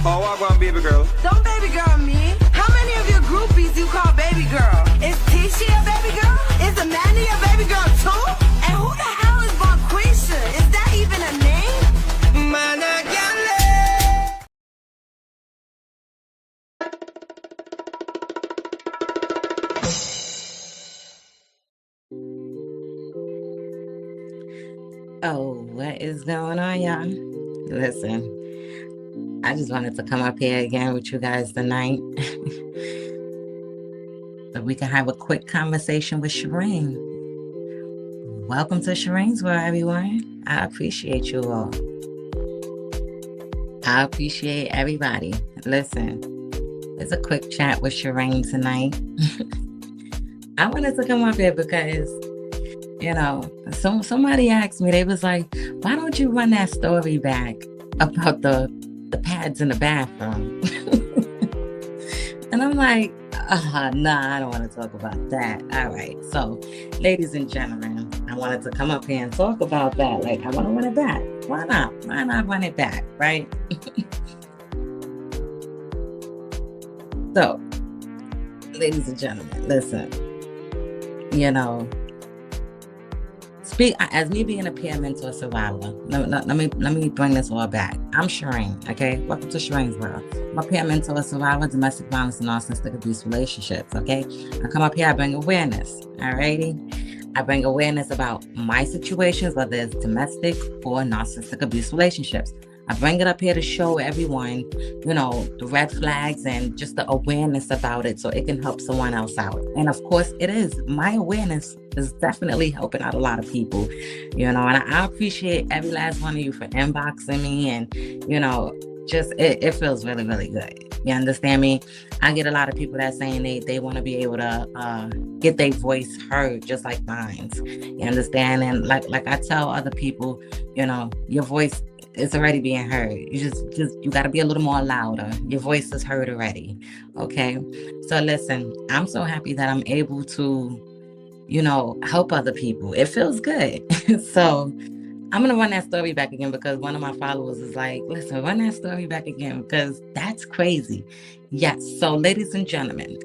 Oh, what one, baby girl? Don't baby girl me. How many of your groupies you call baby girl? Is Tisha a baby girl? Is Amanda a baby girl too? And who the hell is Bonquisha? Is that even a name? Man, I can't live. Oh, what is going on, y'all? Listen, I just wanted to come up here again with you guys tonight so we can have a quick conversation with Shereen. Welcome to Shereen's World, everyone. I appreciate you all. I appreciate everybody. Listen, it's a quick chat with Shereen tonight. I wanted to come up here because somebody asked me, they was like, why don't you run that story back about the pads in the bathroom? And I'm like, nah, I don't want to talk about that. All right. So, ladies and gentlemen, I wanted to come up here and talk about that. Like, I want to run it back. Why not? Why not run it back, right? So, ladies and gentlemen, listen, as me being a peer mentor survivor, let me bring this all back. I'm Shereen, okay? Welcome to Shereen's World. I'm a peer mentor survivor, domestic violence and narcissistic abuse relationships, okay? I come up here, I bring awareness, alrighty? I bring awareness about my situations, whether it's domestic or narcissistic abuse relationships. I bring it up here to show everyone, the red flags and just the awareness about it so it can help someone else out. And of course it is. My awareness is definitely helping out a lot of people, and I appreciate every last one of you for inboxing me and, just it feels really, really good. You understand me? I get a lot of people that saying they want to be able to get their voice heard just like mine. You understand? And like I tell other people, your voice is already being heard. You got to be a little more louder. Your voice is heard already. Okay. So listen, I'm so happy that I'm able to, help other people. It feels good. So I'm going to run that story back again because one of my followers is like, listen, run that story back again because that's crazy. Yes. So ladies and gentlemen,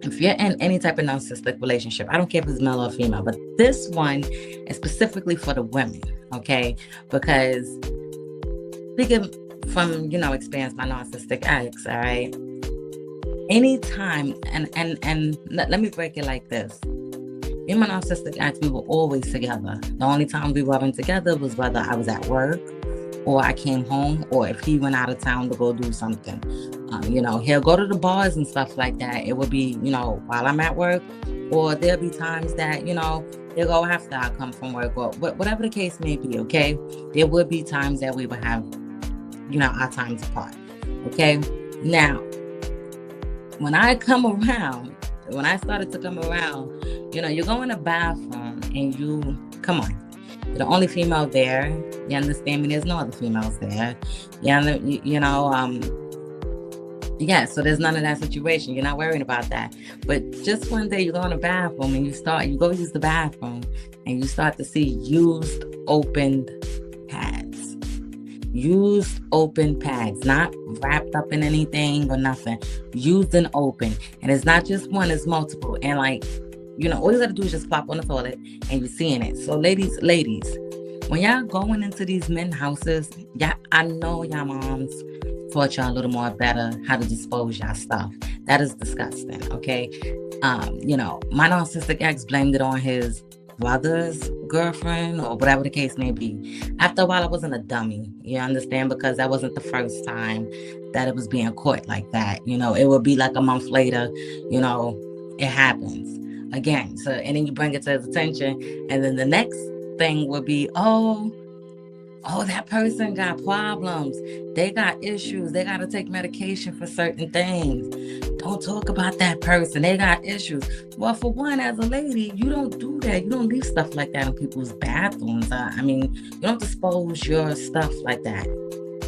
if you're in any type of narcissistic relationship, I don't care if it's male or female, but this one is specifically for the women. Okay. Because speaking from, experience, my narcissistic ex, all right? Anytime, and let me break it like this. Me and my narcissistic ex, we were always together. The only time we weren't together was whether I was at work or I came home or if he went out of town to go do something. He'll go to the bars and stuff like that. It would be, while I'm at work, or there'll be times that, he'll go after I come from work or whatever the case may be, okay? There would be times that we would have our times apart. Okay. Now, when I started to come around, you go in the bathroom and you're the only female there. You understand me? There's no other females there. So there's none of that situation. You're not worried about that. But just one day you go in the bathroom and you go use the bathroom and you start to see used opened pads. Used open pads, not wrapped up in anything or nothing. Used and open. And it's not just one, it's multiple. And all you gotta do is just flop on the toilet and you're seeing it. So ladies, when y'all going into these men houses, I know y'all moms taught y'all a little more better how to dispose y'all stuff. That is disgusting, okay? My narcissistic ex blamed it on his brother's girlfriend or whatever the case may be. After a while, I wasn't a dummy, you understand? Because that wasn't the first time that it was being caught like that. It would be like a month later, it happens again. So, and then you bring it to his attention. And then the next thing would be, oh, that person got problems. They got issues. They got to take medication for certain things. Don't talk about that person. They got issues. Well, for one, as a lady, you don't do that. You don't leave stuff like that in people's bathrooms. You don't dispose your stuff like that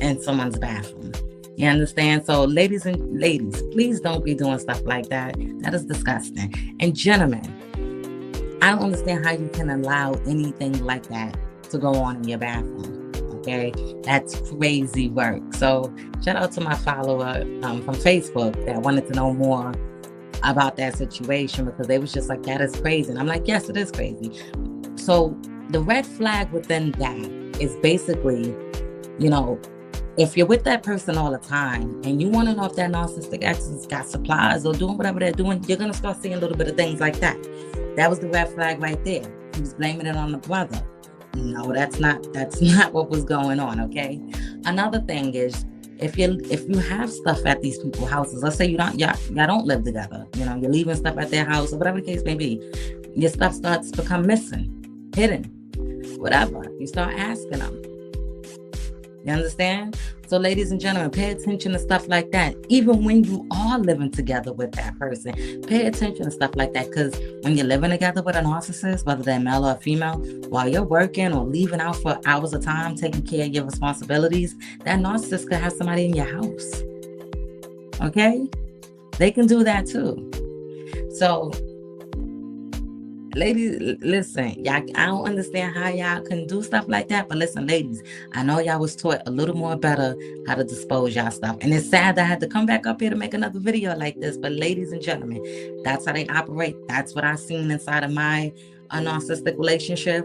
in someone's bathroom. You understand? So ladies, please don't be doing stuff like that. That is disgusting. And gentlemen, I don't understand how you can allow anything like that to go on in your bathroom. okay? That's crazy work. So shout out to my follower from Facebook that wanted to know more about that situation, because they was just like, that is crazy. And I'm like, yes, it is crazy. So the red flag within that is basically, you know, if you're with that person all the time and you want to know if that narcissistic ex has got supplies or doing whatever they're doing, you're going to start seeing a little bit of things like that. That was the red flag right there. He was blaming it on the brother. No, that's not what was going on, okay? Another thing is, if you have stuff at these people's houses, let's say y'all don't live together, you know, you're leaving stuff at their house or whatever the case may be, your stuff starts to become missing, hidden, whatever. You start asking them. You understand? So ladies and gentlemen, pay attention to stuff like that. Even when you are living together with that person, pay attention to stuff like that. Because when you're living together with a narcissist, whether they're male or female, while you're working or leaving out for hours of time, taking care of your responsibilities, that narcissist could have somebody in your house. Okay? They can do that too. So ladies, listen, y'all, I don't understand how y'all can do stuff like that. But listen, ladies, I know y'all was taught a little more better how to dispose y'all stuff. And it's sad that I had to come back up here to make another video like this. But ladies and gentlemen, that's how they operate. That's what I've seen inside of my narcissistic relationship.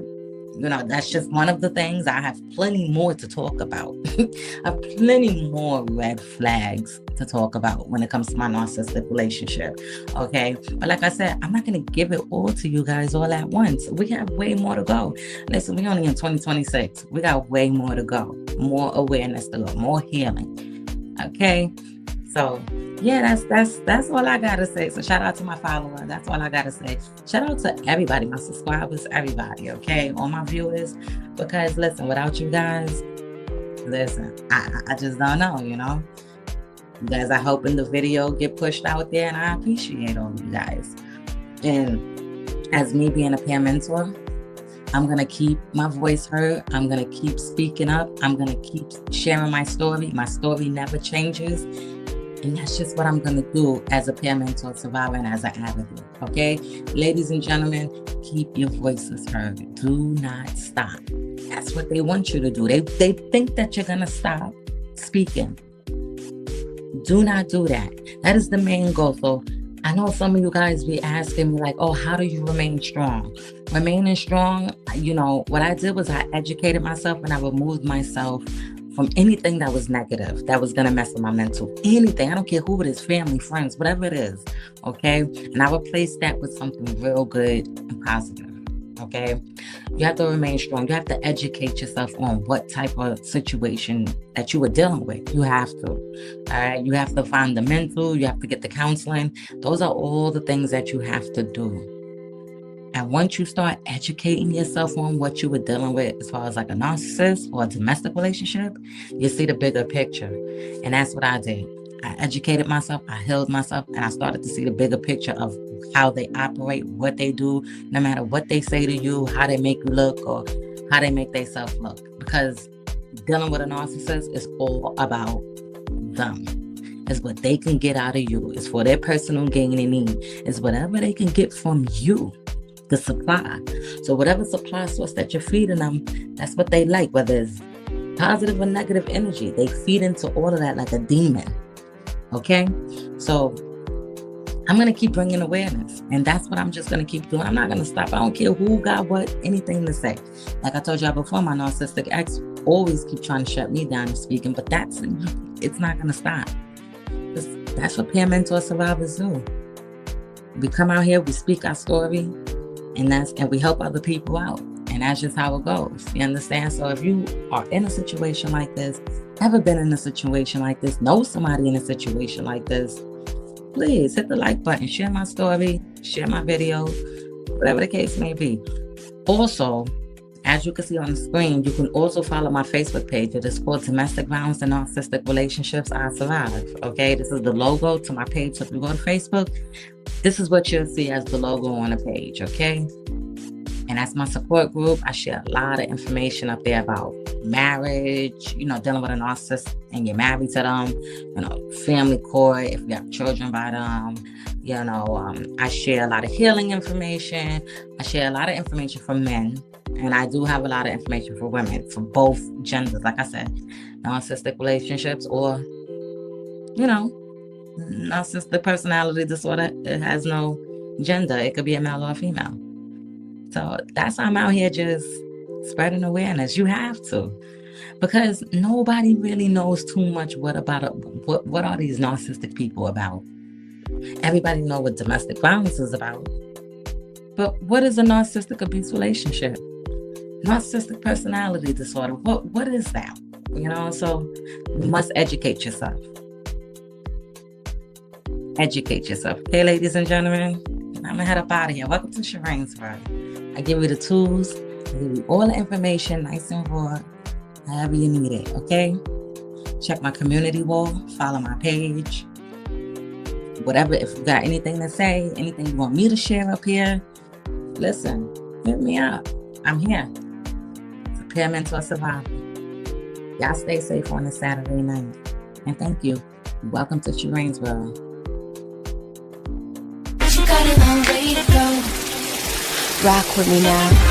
You know, that's just one of the things. I have plenty more to talk about. I have plenty more red flags to talk about when it comes to my narcissistic relationship. Okay. But like I said, I'm not going to give it all to you guys all at once. We have way more to go. Listen, we're only in 2026. We got way more to go. More awareness to go. More healing. Okay. So yeah, that's all I gotta say. So shout out to my follower. That's all I gotta say. Shout out to everybody, my subscribers, everybody, okay? All my viewers. Because listen, without you guys, listen, I just don't know, you know? You guys are helping the video get pushed out there, and I appreciate all of you guys. And as me being a peer mentor, I'm going to keep my voice heard. I'm going to keep speaking up. I'm going to keep sharing my story. My story never changes. And that's just what I'm going to do as a peer mentor, survivor, and as an advocate. Okay? Ladies and gentlemen, keep your voices heard. Do not stop. That's what they want you to do. They think that you're going to stop speaking. Do not do that. That is the main goal. So I know some of you guys be asking me like, oh, how do you remain strong? Remaining strong, you know, what I did was I educated myself and I removed myself from anything that was negative, that was going to mess with my mental. Anything. I don't care who it is, family, friends, whatever it is. Okay? And I replaced that with something real good and positive. Okay? You have to remain strong. You have to educate yourself on what type of situation that you are dealing with. You have to. All right? You have to find the mental. You have to get the counseling. Those are all the things that you have to do. And once you start educating yourself on what you were dealing with as far as like a narcissist or a domestic relationship, you see the bigger picture. And that's what I did. I educated myself, I healed myself, and I started to see the bigger picture of how they operate, what they do, no matter what they say to you, how they make you look, or how they make themselves look. Because dealing with a narcissist is all about them. It's what they can get out of you. It's for their personal gain and need. It's whatever they can get from you. The supply. So whatever supply source that you're feeding them, that's what they like, whether it's positive or negative energy. They feed into all of that like a demon. Okay? So I'm going to keep bringing awareness. And that's what I'm just going to keep doing. I'm not going to stop. I don't care who got what, anything to say. Like I told y'all before, my narcissistic ex always keep trying to shut me down and speaking, but it's not going to stop. That's what peer mentor survivors do. We come out here, we speak our story, and we help other people out. And that's just how it goes. You understand? So if you are in a situation like this, ever been in a situation like this, know somebody in a situation like this, please hit the like button, share my story, share my video, whatever the case may be. Also, as you can see on the screen, you can also follow my Facebook page. It is called Domestic Violence and Narcissistic Relationships I Survive. Okay, this is the logo to my page. So if you go to Facebook, this is what you'll see as the logo on the page. Okay, and that's my support group. I share a lot of information up there about marriage, you know, dealing with a narcissist and you're married to them, you know, family court, if you have children by them, you know, I share a lot of healing information. I share a lot of information from men And I do have a lot of information for women, for both genders. Like I said, narcissistic relationships or, narcissistic personality disorder. It has no gender. It could be a male or a female. So that's why I'm out here just spreading awareness. You have to. Because nobody really knows too much what are these narcissistic people about. Everybody know what domestic violence is about. But what is a narcissistic abuse relationship? Narcissistic personality disorder. What is that? So you must educate yourself. Educate yourself. Okay, ladies and gentlemen, I'm gonna head up out of here. Welcome to Shireen's World. I give you the tools, I give you all the information, nice and raw, however you need it, okay? Check my community wall, follow my page. Whatever, if you got anything to say, anything you want me to share up here, listen, hit me up. I'm here. It's a peer mentor survivor. Y'all stay safe on this Saturday night. And thank you. Welcome to Shireen's World. You got a long way to go. Rock with me now.